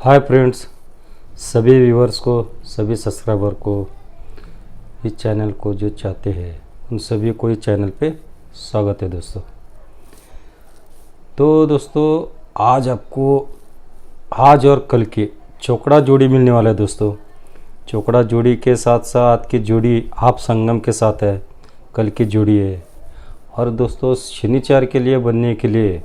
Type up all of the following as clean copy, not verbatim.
Hi friends, सभी viewers को, सभी सब्सक्राइबर को, इस चैनल को जो चाहते हैं उन सभी को इस चैनल पे स्वागत है दोस्तों। तो दोस्तों आज आपको आज और कल की चौकड़ा जोड़ी मिलने वाला है दोस्तों। चौकड़ा जोड़ी के साथ साथ की जोड़ी आप संगम के साथ है, कल की जोड़ी है। और दोस्तों शनिवार के लिए बनने के लिए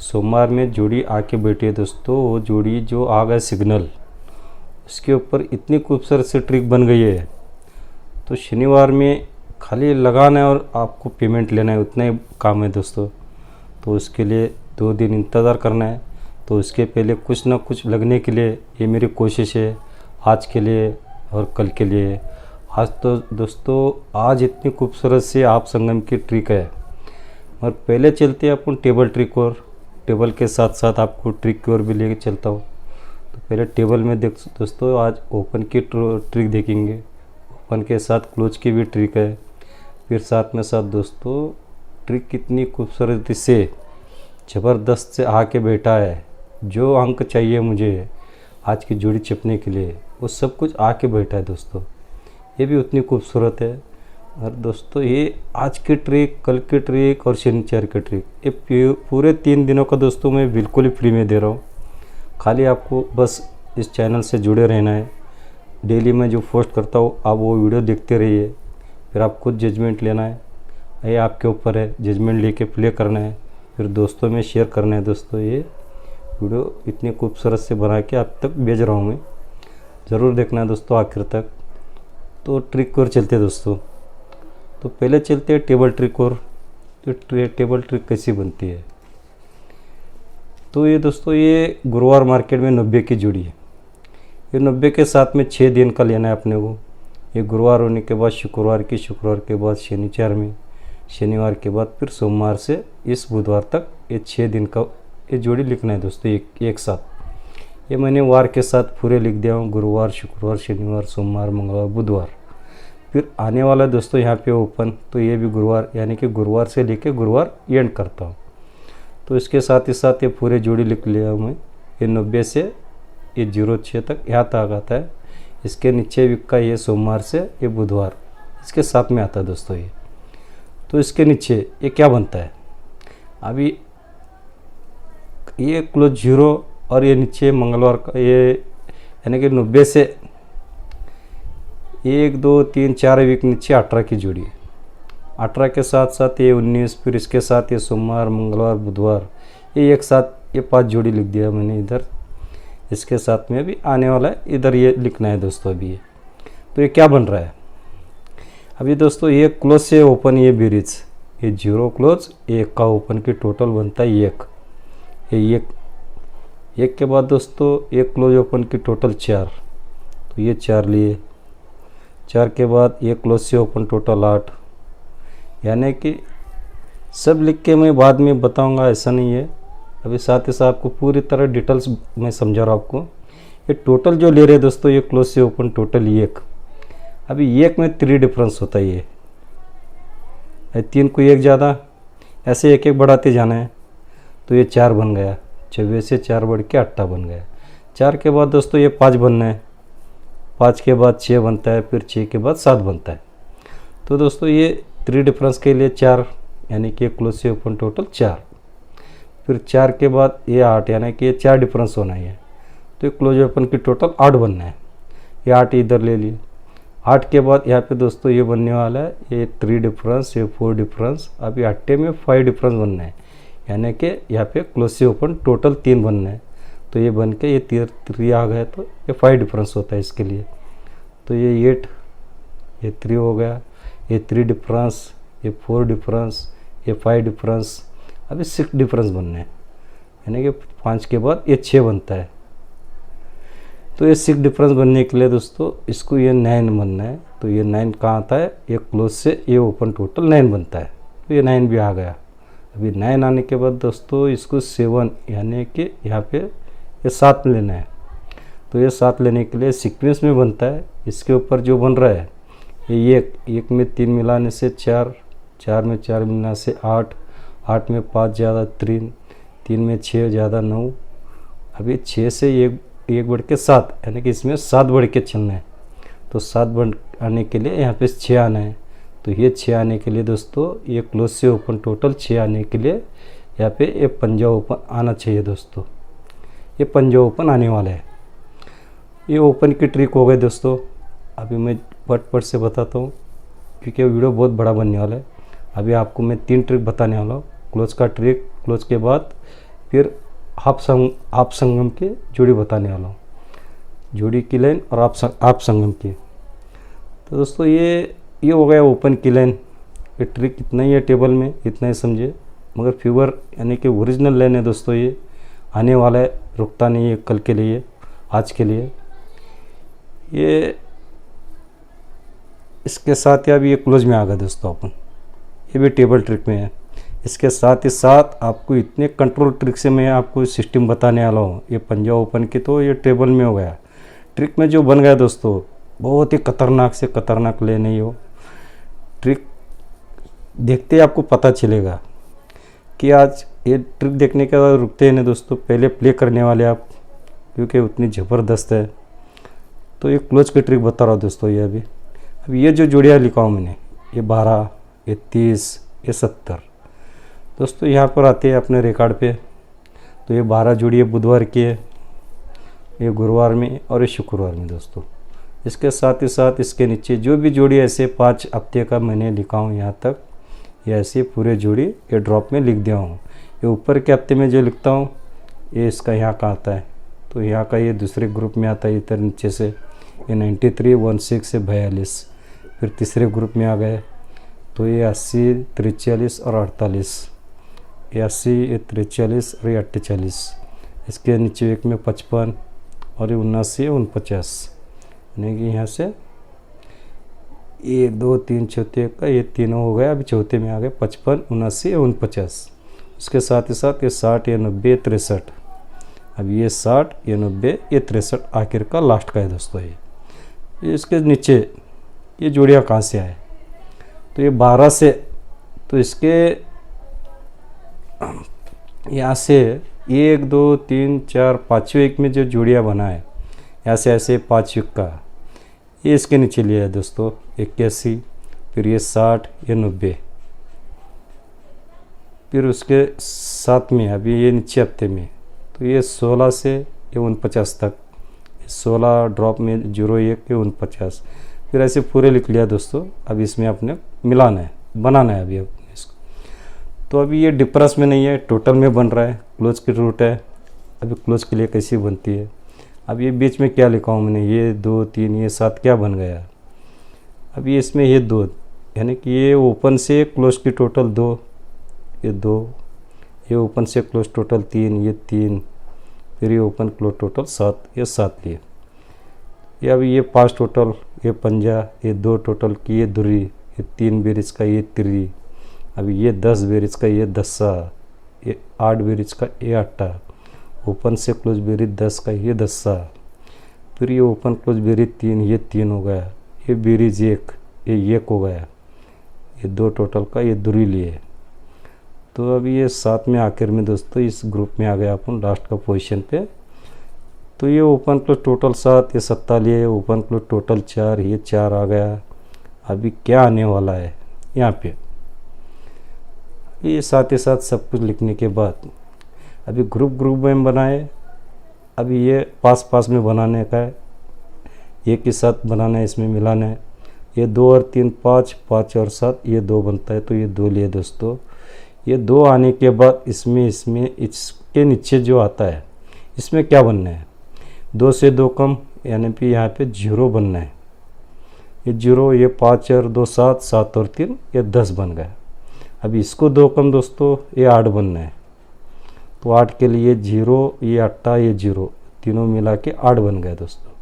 सोमवार में जोड़ी आके बैठी है दोस्तों। वो जोड़ी जो आ गया सिग्नल, उसके ऊपर इतनी खूबसूरत सी ट्रिक बन गई है। तो शनिवार में खाली लगाना है और आपको पेमेंट लेना है, उतना ही काम है दोस्तों। तो उसके लिए 2 दिन इंतज़ार करना है। तो उसके पहले कुछ ना कुछ लगने के लिए ये मेरी कोशिश है आज के लिए और कल के लिए। आज तो दोस्तों आज इतनी खूबसूरत सी आप संगम की ट्रिक है। और पहले चलते हैं अपन टेबल ट्रिक और टेबल के साथ साथ आपको ट्रिक की ओर भी लेके चलता हूँ। तो पहले टेबल में देख दोस्तों, आज ओपन की ट्रिक देखेंगे। ओपन के साथ क्लोज की भी ट्रिक है। फिर साथ में साथ दोस्तों ट्रिक कितनी खूबसूरती से ज़बरदस्त से आके बैठा है। जो अंक चाहिए मुझे आज की जोड़ी छिपने के लिए वो सब कुछ आके बैठा है दोस्तों। ये भी उतनी खूबसूरत है। और दोस्तों ये आज की ट्रिक, कल की ट्रिक और शनिवार की ट्रिक, ये पूरे 3 दिनों का दोस्तों मैं बिल्कुल ही फ्री में दे रहा हूँ। खाली आपको बस इस चैनल से जुड़े रहना है। डेली मैं जो पोस्ट करता हूँ आप वो वीडियो देखते रहिए। फिर आप खुद जजमेंट लेना है, ये आपके ऊपर है। जजमेंट लेके प्ले करना है, फिर दोस्तों में शेयर करना है। दोस्तों ये वीडियो इतनी खूबसूरत से बना के आप तक भेज रहा हूँ मैं, ज़रूर देखना है दोस्तों आखिर तक। तो ट्रिक और चलते दोस्तों। तो पहले चलते हैं टेबल ट्रिक और। तो टेबल ट्रिक कैसी बनती है। तो ये दोस्तों ये गुरुवार मार्केट में 90 की जोड़ी है। ये 90 के साथ में 6 दिन का लेना है अपने को। ये गुरुवार होने के बाद शुक्रवार के बाद शनिवार में, शनिवार के बाद फिर सोमवार से इस बुधवार तक ये 6 दिन का ये जोड़ी लिखना है दोस्तों एक साथ। ये मैंने वार के साथ पूरे लिख दिया हूँ, गुरुवार, शुक्रवार, शनिवार, सोमवार, मंगलवार, बुधवार। फिर आने वाला दोस्तों यहाँ पे ओपन, तो ये भी गुरुवार, यानी कि गुरुवार से लेके गुरुवार एंड करता हूँ। तो इसके साथ ही साथ ये पूरे जोड़ी लिख लिया हूँ मैं। ये 90 से ये 06 तक यहाँ तक आता है। इसके नीचे वीक का ये सोमवार से ये बुधवार इसके साथ में आता है दोस्तों ये। तो इसके नीचे ये क्या बनता है, अभी ये क्लोज 0 और ये नीचे मंगलवार का ये, यानी कि 90 से 1 2 3 4 वीक नीचे 18 की जोड़ी है। 18 के साथ साथ ये 19, फिर इसके साथ ये सोमवार, मंगलवार, बुधवार, ये एक साथ ये 5 जोड़ी लिख दिया मैंने इधर। इसके साथ में अभी आने वाला है, इधर ये लिखना है दोस्तों अभी ये। तो ये क्या बन रहा है अभी दोस्तों, ये क्लोज से ओपन, ये ब्रिज, ये 0 क्लोज, 1 का ओपन की टोटल बनता है 1। ये 1 के बाद दोस्तों एक क्लोज ओपन की टोटल 4, तो ये 4 लिए। 4 के बाद एक क्लोज से ओपन टोटल 8, यानी कि सब लिख के मैं बाद में बताऊंगा, ऐसा नहीं है। अभी साथ ही साथ आपको पूरी तरह डिटेल्स में समझा रहा हूँ आपको। ये टोटल जो ले रहे हैं दोस्तों, ये क्लोज से ओपन टोटल 1। अभी 1 में 3 डिफरेंस होता है। ये 3 को 1 ज़्यादा, ऐसे एक एक बढ़ाते जाना है। तो ये 4 बन गया, 24 से 4 बढ़ के 8 बन गया। 4 के बाद दोस्तों ये 5 बनना है, 5 के बाद 6 बनता है, फिर 6 के बाद 7 बनता है। तो दोस्तों ये 3 डिफरेंस के लिए 4, यानी कि क्लोज से ओपन टोटल 4। फिर 4 के बाद ये 8, यानी कि ये 4 डिफरेंस होना है। तो ये क्लोज ओपन की टोटल 8 बनना है। ये 8 इधर ले लिए। 8 के बाद यहाँ पे दोस्तों ये बनने वाला है, ये 3 डिफरेंस, ये 4 डिफरेंस। अभी 8 में 5 डिफरेंस बनना है, यानी कि यहाँ पे क्लोज से ओपन टोटल 3 बनना है। तो ये बन के ये 3 आ गया, तो ये 5 डिफरेंस होता है इसके लिए। तो ये 8, ये 3 हो गया, ये 3 डिफरेंस, ये 4 डिफरेंस, ये 5 डिफरेंस। अभी 6 डिफरेंस बनने हैं, यानी कि 5 के बाद ये 6 बनता है। तो ये 6 डिफरेंस बनने के लिए दोस्तों इसको ये 9 बनना है। तो ये 9 कहाँ आता है, ये क्लोज से ये ओपन टोटल 9 बनता है। तो ये 9 भी आ गया। अभी 9 आने के बाद दोस्तों इसको 7, यानी कि यहाँ पे ये 7 लेना है। तो ये 7 लेने के लिए सीक्वेंस में बनता है। इसके ऊपर जो बन रहा है ये 1 में 3 मिलाने से 4, 4 में 4 मिलाने से 8, 8 में 5 ज़्यादा 3, 3 में 6 ज़्यादा 9। अभी 6 से 1 1/7 यानी कि इसमें 7 बढ़ के चलना है। तो 7 बढ़ आने के लिए यहाँ पे 6 आना है। तो ये 6 आने के लिए दोस्तों ये क्लोज से ओपन टोटल 6 आने के लिए यहाँ पे ये पंजा ओपन आना चाहिए दोस्तों। ये पंजा ओपन आने वाला है। ये ओपन की ट्रिक हो गई दोस्तों। अभी मैं पट से बताता हूँ क्योंकि वीडियो बहुत बड़ा बनने वाला है। अभी आपको मैं 3 ट्रिक बताने वाला हूँ। क्लोज का ट्रिक, क्लोज के बाद फिर हाफ संगम की जोड़ी बताने वाला हूँ, जोड़ी की लाइन और आप संगम की। तो दोस्तों ये हो गया ओपन की लाइन। ये ट्रिक इतना ही है टेबल में, इतना ही समझिए। मगर फीवर यानी कि ओरिजिनल लाइन है दोस्तों, ये आने वाला है, रुकता नहीं है कल के लिए, आज के लिए। ये इसके साथ ही अभी ये क्लोज में आ गया दोस्तों अपन। ये भी टेबल ट्रिक में है। इसके साथ ही साथ आपको इतने कंट्रोल ट्रिक से मैं आपको सिस्टम बताने वाला हूँ। ये पंजा ओपन की तो ये टेबल में हो गया। ट्रिक में जो बन गया दोस्तों बहुत ही खतरनाक से खतरनाक ले नहीं हो। ट्रिक देखते ही आपको पता चलेगा कि आज ये ट्रिक देखने के बाद रुकते हैं नहीं दोस्तों, पहले प्ले करने वाले आप, क्योंकि उतनी ज़बरदस्त है। तो ये क्लोज की ट्रिक बता रहा हूँ दोस्तों। ये अभी ये जो जोड़ियाँ लिखा हूँ मैंने, ये 12, ये 30, ये 70 दोस्तों यहाँ पर आते हैं अपने रिकॉर्ड पे। तो ये 12 जोड़ी है बुधवार की है, ये गुरुवार में और ये शुक्रवार में दोस्तों। इसके साथ ही साथ इसके नीचे जो भी जोड़ी ऐसे 5 हफ्ते का मैंने लिखा हूँ यहाँ तक, ये ऐसे पूरे जोड़ी ये ड्रॉप में लिख दिया हूँ। ये ऊपर के हफ्ते में जो लिखता हूँ ये इसका यहाँ का आता है। तो यहाँ का ये दूसरे ग्रुप में आता है इधर नीचे से, ये 93, 16 से 42। फिर तीसरे ग्रुप में आ गए तो ये 80, 43 और 48। ये 80, ये 43 और ये 48। इसके नीचे एक में 55 और ये 79, 49। यानी कि यहाँ से 1, 2, 3 चौथे का ये तीनों हो गया। अभी चौथे में आ गए 55, 79, 49। उसके साथ ही साथ ये 60, ये 90, 63। अब ये 60, ये 90, ये 63 आखिर का लास्ट का है दोस्तों। ये इसके नीचे ये जोड़ियाँ कहाँ से आए, तो ये 12 से, तो इसके यहाँ से 1, 2, 3, 4 पाँचवें एक में जो जोड़ियाँ बना है यहाँ से ऐसे 5 युग का, ये इसके नीचे लिया है दोस्तों 81। फिर ये 60, ये 90। फिर उसके साथ में अभी ये नीचे हफ्ते में तो ये 16 से ये 49 तक, 16 ड्रॉप में 01 के 49। फिर ऐसे पूरे लिख लिया दोस्तों। अब इसमें अपने मिलाना है, बनाना है अभी अपने इसको। तो अभी ये डिफरेंस में नहीं है, टोटल में बन रहा है। क्लोज की रूट है। अभी क्लोज के लिए कैसी बनती है, अब ये बीच में क्या लिखा हूँ मैंने, ये 2, 3, ये 7 क्या बन गया। अभी इसमें ये 2 यानी कि ये ओपन से क्लोज की टोटल 2, ये 2, ये ओपन से क्लोज टोटल 3, ये 3, फिर ये ओपन क्लोज टोटल 7, ये 7 लिए। ये अभी ये 5 टोटल, ये पंजा, ये 2 टोटल की ये दुरी, ये 3 बेरिज का ये तिरी। अभी ये 10 बेरिज का ये 10, ये 8 बेरिज का ये 8, ओपन से क्लोज बेरिज 10 का ये 10। फिर ये ओपन क्लोज बेरिज 3, ये 3 हो गया। ये बेरिज 1, ये 1 हो गया। ये 2 टोटल का ये दुरी लिए। तो अभी ये 7 में आखिर में दोस्तों इस ग्रुप में आ गया अपन लास्ट का पोजीशन पे। तो ये ओपन क्लोज टोटल 7, ये 7 लिए, ओपन क्लोज टोटल 4, ये 4 आ गया। अभी क्या आने वाला है यहाँ पे, ये साथ ही साथ सब कुछ लिखने के बाद अभी ग्रुप में बनाए। अभी ये पास में बनाने का है, एक के साथ बनाना है, इसमें मिलाना है। ये 2 और 3 5, 5 और 7 ये 2 बनता है। तो ये 2 लिए दोस्तों। ये 2 आने के बाद इसमें इसके नीचे जो आता है इसमें क्या बनना है, 2 से 2 कम यानी कि यहाँ पे 0 बनना है। ये 0, ये 5 और 2 7, 7 और 3 ये 10 बन गया। अभी इसको 2 कम दोस्तों ये 8 बनना है। तो 8 के लिए 0, ये 8, ये 0 तीनों मिला के 8 बन गए दोस्तों।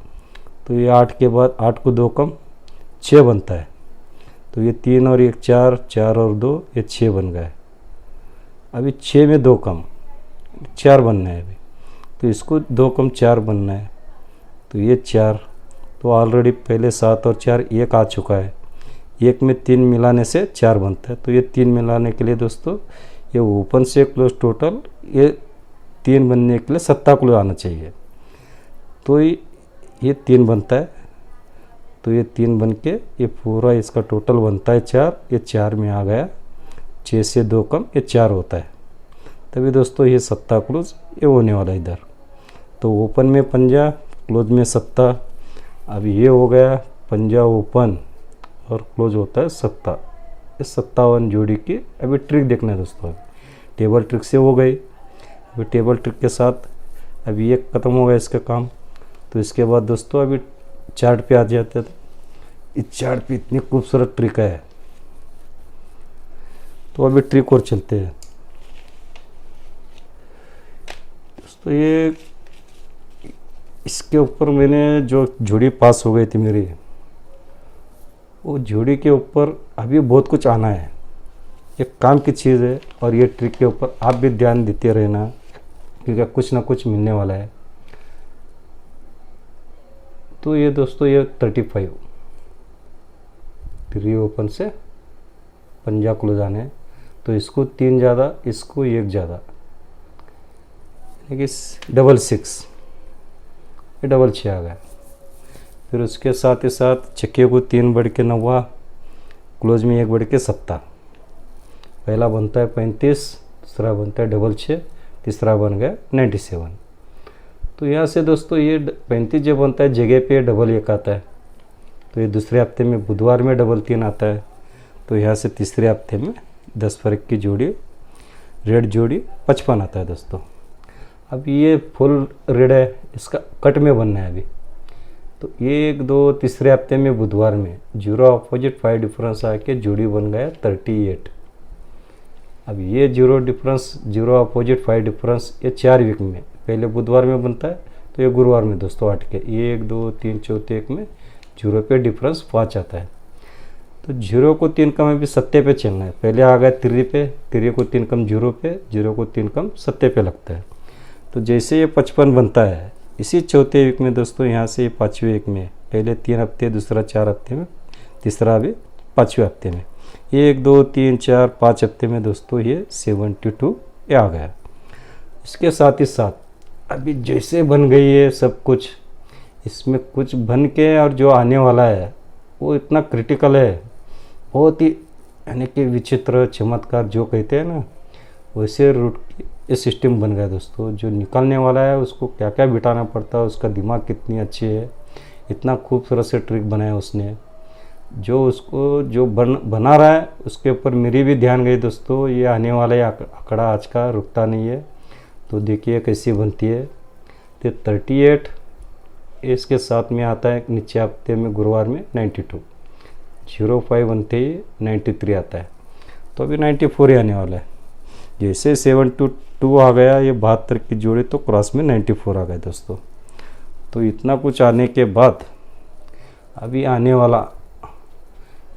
तो ये 8 के बाद 8 को 2 कम 6 बनता है। तो ये 3 और 1 4, 4 और 2 ये 6 बन गए। अभी 6 में 2 कम 4 बनना है अभी। तो इसको 2 कम 4 बनना है। तो ये 4, तो ऑलरेडी पहले 7 और 4 1 आ चुका है। 1 में 3 मिलाने से 4 बनता है। तो ये 3 मिलाने के लिए दोस्तों ये ओपन से क्लोज टोटल ये 3 बनने के लिए 7 क्लोज आना चाहिए। तो ये 3 बनता है, तो ये 3 बन के ये पूरा इसका टोटल बनता है 4, ये 4 में आ गया, 6 से 2 कम ये 4 होता है। तभी दोस्तों ये सत्ता क्लोज ये होने वाला इधर। तो ओपन में पंजा, क्लोज में सत्ता। अब ये हो गया पंजा ओपन और क्लोज होता है सत्ता। इस 57 जोड़ी की अभी ट्रिक देखना है दोस्तों। अभी टेबल ट्रिक से हो गई, अभी टेबल ट्रिक के साथ अभी ये ख़त्म हो गया इसका काम। तो इसके बाद दोस्तों अभी चार्ट पे आ जाते थे। इस चार्ट पे इतनी खूबसूरत ट्रिक है, तो अभी ट्रिक और चलते हैं दोस्तों। ये इसके ऊपर मैंने जो जोड़ी पास हो गई थी मेरी, वो जोड़ी के ऊपर अभी बहुत कुछ आना है। ये काम की चीज़ है और ये ट्रिक के ऊपर आप भी ध्यान देते रहना, क्योंकि कुछ ना कुछ मिलने वाला है। तो ये दोस्तों ये 35 3 ओपन से पंजा क्लोज आने हैं। तो इसको 3 ज़्यादा, इसको 1 ज़्यादा, यानी कि डबल 6, ये डबल 6 आ गया। फिर उसके साथ ही साथ छक्के को 3 बढ़ के 9, क्लोज में 1 बढ़ के 7। पहला बनता है 35, दूसरा बनता है डबल 6, तीसरा बन गया 97। तो यहाँ से दोस्तों ये 35 जो बनता है जगह पे डबल 1 आता है। तो ये दूसरे हफ्ते में बुधवार में डबल 3 आता है। तो यहाँ से तीसरे हफ्ते में 10 फर्क की जोड़ी, रेड जोड़ी 55 आता है दोस्तों। अब ये फुल रेड है, इसका कट में बनना है अभी। तो 1 2 तीसरे हफ्ते में बुधवार में 0 अपोजिट 5 डिफरेंस आके जोड़ी बन गया 38। अब ये 0 डिफरेंस 0 अपोजिट 5 डिफरेंस ये 4 वीक में, पहले बुधवार में बनता है तो ये गुरुवार में दोस्तों 8 के 1 2 3 चौथे एक में 0 पे डिफरेंस 5 आता है। तो 0 को 3 कम अभी 7 पे चलना है। पहले आ गया 3 पे, 3 को 3 कम 0 पे, 0 को 3 कम 7 पे लगता है। तो जैसे ये 55 बनता है, इसी चौथे वीक में दोस्तों यहाँ से 5वें वीक में, पहले 3 हफ्ते, दूसरा 4 हफ्ते में, तीसरा भी 5वें हफ्ते में, 1 2 3 4 5 हफ्ते में दोस्तों ये 72 ये आ गया। इसके साथ ही साथ अभी जैसे बन गई है सब कुछ, इसमें कुछ बन के और जो आने वाला है वो इतना क्रिटिकल है, बहुत ही यानी कि विचित्र चमत्कार जो कहते हैं ना, वैसे रूट ये सिस्टम बन गया दोस्तों। जो निकलने वाला है उसको क्या क्या बिठाना पड़ता है, उसका दिमाग कितनी अच्छी है, इतना खूबसूरत से ट्रिक बनाया उसने। जो उसको जो बना रहा है उसके ऊपर मेरी भी ध्यान गई दोस्तों। ये आने वाला है आंकड़ा आज का रुकता नहीं है। तो देखिए कैसी बनती है। तो 38 इसके साथ में आता है नीचे हफ्ते में गुरुवार में 92, 05 बनते ही 93 आता है। तो अभी 94 ही आने वाला है। जैसे 72 आ गया ये 72 की जोड़ी, तो क्रॉस में 94 आ गया दोस्तों। तो इतना कुछ आने के बाद अभी आने वाला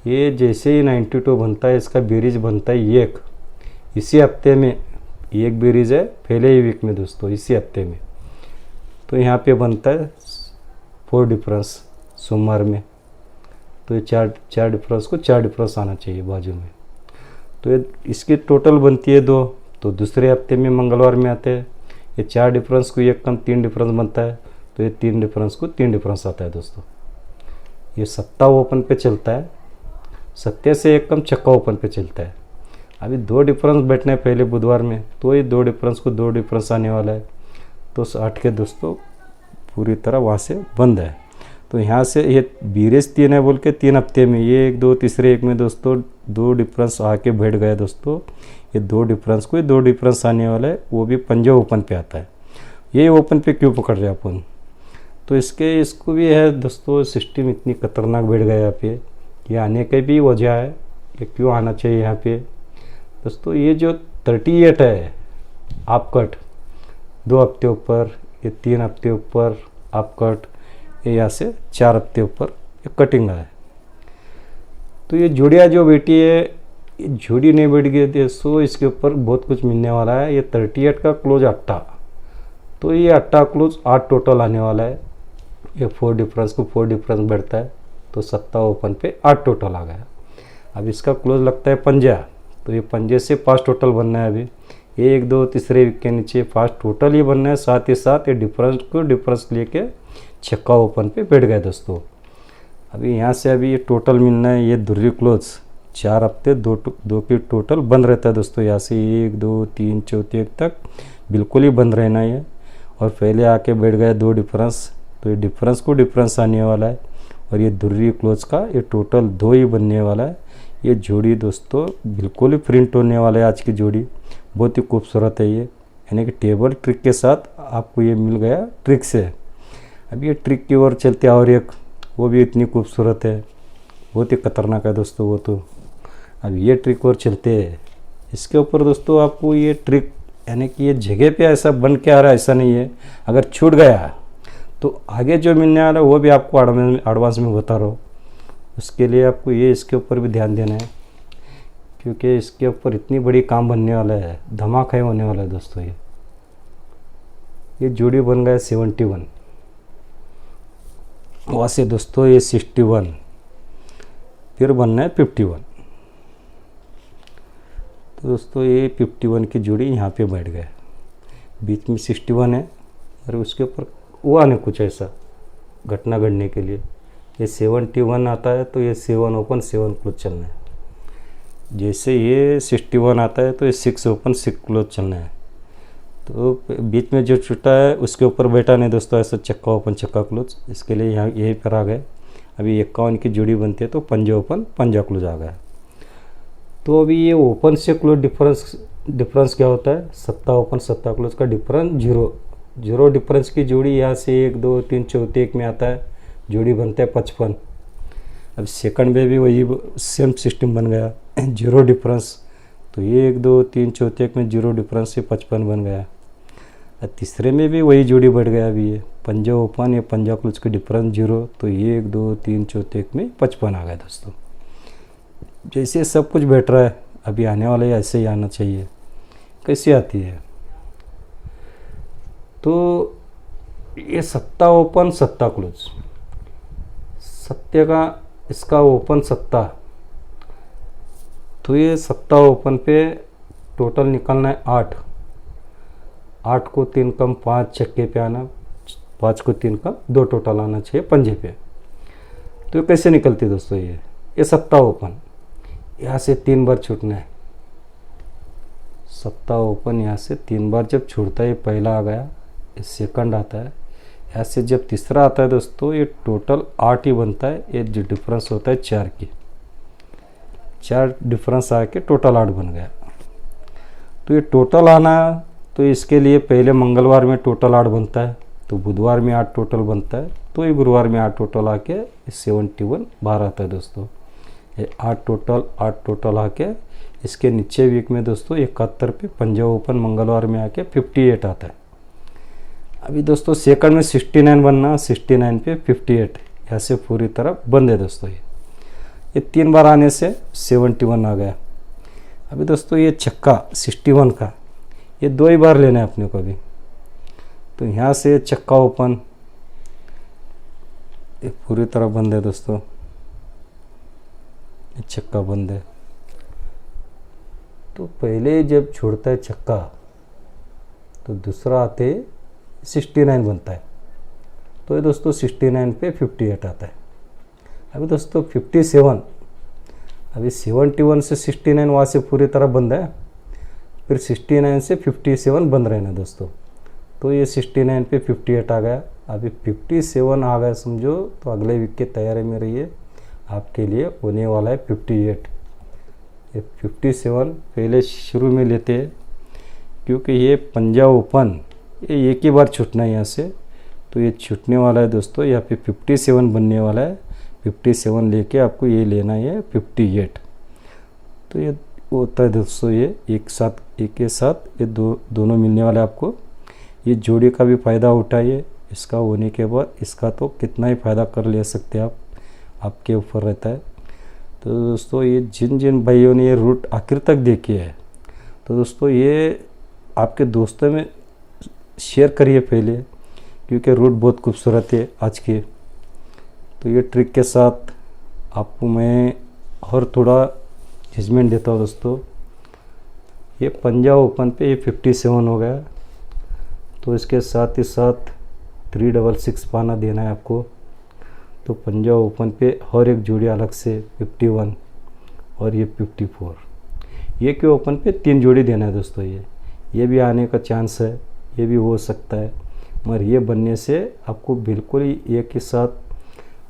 ये जैसे ही 92 बनता है, इसका बेरीज बनता है 1 इसी हफ्ते में, 1 बेरीज है पहले ही वीक में दोस्तों इसी हफ्ते में। तो यहाँ पे बनता है 4 डिफरेंस सोमवार में। तो ये चार डिफरेंस को 4 डिफरेंस आना चाहिए बाजू में। तो ये इसकी टोटल बनती है 2, तो दूसरे हफ्ते में मंगलवार में आते हैं। ये 4 डिफरेंस को 1 कम 3 डिफरेंस बनता है। तो ये 3 डिफरेंस को 3 डिफरेंस आता है दोस्तों। ये सत्ता ओपन पे चलता है, सत्ते से 1 कम छक्का ओपन पे चलता है। अभी 2 डिफरेंस बैठना है पहले बुधवार में, तो ये 2 डिफरेंस को 2 डिफरेंस आने वाला है। तो 8 के दोस्तों पूरी तरह वहाँ से बंद है। तो यहाँ से ये बीरेज 3 है बोल के 3 हफ्ते में ये 1 2 तीसरे एक में दोस्तों 2 डिफरेंस आके बैठ गया दोस्तों। ये 2 डिफरेंस को 2 डिफरेंस आने वाला है, वो भी पंजा ओपन पे आता है। ये ओपन पे क्यों पकड़ रहे हैं अपन, तो इसको भी है दोस्तों सिस्टम इतनी खतरनाक बैठ गया यहाँ पे। ये आने की भी वजह है, ये क्यों आना चाहिए यहाँ पे दोस्तों। ये जो 38 है आप कट 2 हफ्ते ऊपर, ये 3 हफ्ते ऊपर आप कट, ये यहाँ से 4 हफ्ते ऊपर ये कटिंग है। तो ये जोड़ियाँ जो बैठी है, ये जोड़ी नहीं बैठ गई दोस्तों, इसके ऊपर बहुत कुछ मिलने वाला है। ये 38 का क्लोज 8, तो ये 8 क्लोज 8 टोटल आने वाला है। ये 4 डिफरेंस को 4 डिफरेंस बैठता है, तो 7 ओपन पे 8 टोटल आ गया। अब इसका क्लोज लगता है पंजा, तो ये पंजे से 5 टोटल बनना है। अभी 1 2 तीसरे वीक के नीचे 5 टोटल ही बनना है। साथ ही साथ ये डिफरेंस को डिफरेंस लेके छक्का ओपन पे बैठ गए दोस्तों। अभी यहाँ से अभी ये टोटल मिलना है, ये धुर्री क्लोज 4 हफ्ते दो की टोटल बंद रहता है दोस्तों। यहाँ से 1 2 3 चौथे तक बिल्कुल ही बंद रहना है। और पहले आके बैठ गए 2 डिफरेंस, तो ये डिफरेंस को डिफरेंस आने वाला है। और ये धुर्री क्लोज का ये टोटल 2 ही बनने वाला है। ये जोड़ी दोस्तों बिल्कुल ही प्रिंट होने वाला है। आज की जोड़ी बहुत ही खूबसूरत है ये, यानी कि टेबल ट्रिक के साथ आपको ये मिल गया ट्रिक से। अब ये ट्रिक की ओर चलते और एक, वो भी इतनी खूबसूरत है, बहुत ही खतरनाक है दोस्तों वो तो। अब ये ट्रिक और चलते हैं इसके ऊपर दोस्तों। आपको ये ट्रिक यानी कि ये जगह पे ऐसा बन के आ रहा है, ऐसा नहीं है। अगर छूट गया तो आगे जो मिलने वाला है वो भी आपको एडवांस में बता रहा हूँ। उसके लिए आपको ये इसके ऊपर भी ध्यान देना है, क्योंकि इसके ऊपर इतनी बड़ी काम बनने वाला है, धमाका होने वाला है दोस्तों। ये जोड़ी बन गया 71, वहाँ से दोस्तों ये 61, फिर बनना है 51। तो दोस्तों ये 51 की जोड़ी यहाँ पे बैठ गए, बीच में 61 है और उसके ऊपर हुआ नहीं कुछ ऐसा घटना घटने के लिए। ये 71 आता है तो ये 7 ओपन 7 क्लोज चलना है। जैसे ये 61 आता है तो ये 6 ओपन 6 क्लोज चलना है। तो बीच में जो छूटा है उसके ऊपर बैठा नहीं दोस्तों, ऐसा चक्का ओपन चक्का क्लोज। इसके लिए यहाँ यहीं पर आ गए। अभी 51 की जोड़ी बनती है तो पंजा ओपन पंजा क्लोज आ गया। तो अभी ये ओपन से क्लोज डिफरेंस क्या होता है, 7 ओपन 7 क्लोज का डिफरेंस 0 डिफरेंस की जोड़ी यहाँ से 1 2 3 चौथे एक में आता है, जोड़ी बनता है 55। अब सेकंड में भी वही सेम सिस्टम बन गया, 0 डिफरेंस, तो ये 1 2 3 चौथे एक में 0 डिफरेंस से 55 बन गया। तीसरे में भी वही जोड़ी बढ़ गया। अभी ये पंजा ओपन या पंजा क्लोज के डिफरेंस 0, तो ये 1 2 3 चौथे एक में 55 आ गया दोस्तों। जैसे सब कुछ बैठ रहा है, अभी आने वाला है ऐसे ही आना चाहिए। कैसे आती है, तो ये 7 ओपन 7 क्लोज, सत्य का इसका ओपन 7, तो ये 7 ओपन पे टोटल निकलना है 8 को 3 कम 5 छक्के पे आना, 5 को 3 कम 2 टोटल आना चाहिए पंजे पे। तो ये कैसे निकलती है दोस्तों, ये 7 ओपन यहाँ से 3 बार छूटना है। 7 ओपन यहाँ से 3 बार जब छूटता है, ये पहला आ गया, ये सेकंड आता है, यहाँ से जब तीसरा आता है दोस्तों ये टोटल 8 ही बनता है। ये जो डिफरेंस होता है 4 की, 4 डिफरेंस आके टोटल 8 बन गया। तो ये टोटल आना, तो इसके लिए पहले मंगलवार में टोटल 8 बनता है, तो बुधवार में 8 टोटल बनता है, तो ये गुरुवार में 8 टोटल आके 71 बाहर आता है दोस्तों। ये 8 टोटल आके इसके नीचे वीक में दोस्तों 71 पे पंजा ओपन मंगलवार में आके 58 आता है। अभी दोस्तों सेकंड में 69 बनना, 69 पे 58 यहाँ से पूरी तरह बंद है दोस्तों। ये 3 बार आने से 71 आ गया। अभी दोस्तों ये छक्का 61 का ये 2 ही बार लेना है अपने को अभी। तो यहाँ से छक्का ओपन ये पूरी तरह बंद है दोस्तों, ये छक्का बंद है। तो पहले जब छोड़ता है छक्का तो दूसरा आते 69 बनता है, तो ये दोस्तों 69 पे 58 आता है। अभी दोस्तों 57, अभी 71 से 69 वहाँ से पूरी तरह बंद है, फिर 69 से 57 बंद रहना दोस्तों। तो ये 69 पे 58 आ गया। अभी 57 आ गया समझो, तो अगले वीक की तैयारी में रहिए, आपके लिए होने वाला है 58। ये 57 पहले शुरू में लेते हैं, क्योंकि ये पंजा ओपन ये एक ही बार छूटना है यहाँ से, तो ये छूटने वाला है दोस्तों। यहाँ पे 57 बनने वाला है, 57 लेके आपको ये लेना है 58। तो ये होता है दोस्तों, ये एक के साथ ये दोनों मिलने वाले आपको। ये जोड़ी का भी फ़ायदा उठाइए, इसका होने के बाद इसका तो कितना ही फ़ायदा कर ले सकते हैं आप, आपके ऊपर रहता है। तो दोस्तों ये जिन भाइयों ने ये रूट आखिर तक देखी है, तो दोस्तों ये आपके दोस्तों में शेयर करिए पहले, क्योंकि रूट बहुत खूबसूरत है आज के। तो ये ट्रिक के साथ आपको मैं और थोड़ा जजमेंट देता हूँ दोस्तों। ये पंजा ओपन पे ये 57 हो गया, तो इसके साथ ही साथ 366 पाना देना है आपको। तो पंजा ओपन पे हर एक जोड़ी अलग से 51 और ये 54, ये के ओपन पे 3 जोड़ी देना है दोस्तों। ये भी आने का चांस है, ये भी हो सकता है, मगर ये बनने से आपको बिल्कुल ही एक ही साथ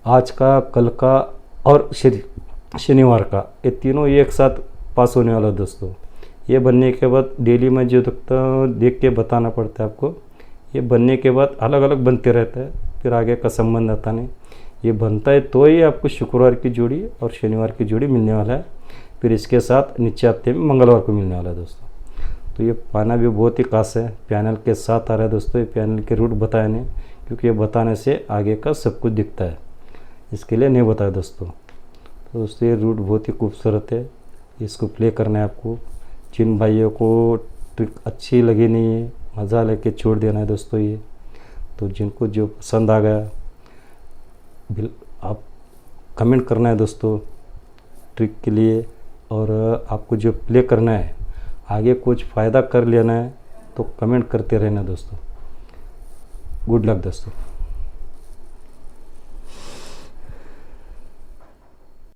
आज का, कल का और शनिवार का, ये तीनों एक साथ पास होने वाला है दोस्तों। ये बनने के बाद डेली में जो देख के बताना पड़ता है आपको। ये बनने के बाद अलग अलग बनते रहता है, फिर आगे का संबंध आता नहीं। ये बनता है तो ही आपको शुक्रवार की जोड़ी और शनिवार की जोड़ी मिलने वाला है, फिर इसके साथ नीचे हफ्ते में मंगलवार को मिलने वाला है दोस्तों। तो ये पाना भी बहुत ही खास है, पैनल के साथ आ रहा है दोस्तों। ये पैनल के रूट बताए नहीं, क्योंकि ये बताने से आगे का सब कुछ दिखता है, इसके लिए नहीं बताया दोस्तों। तो दोस्तों ये रूट बहुत ही खूबसूरत है, इसको प्ले करना है आपको। जिन भाइयों को ट्रिक अच्छी लगी नहीं है, मज़ा लेके छोड़ देना है दोस्तों ये। तो जिनको जो पसंद आ गया आप कमेंट करना है दोस्तों ट्रिक के लिए, और आपको जो प्ले करना है आगे कुछ फ़ायदा कर लेना है तो कमेंट करते रहना दोस्तों। गुड लक दोस्तों।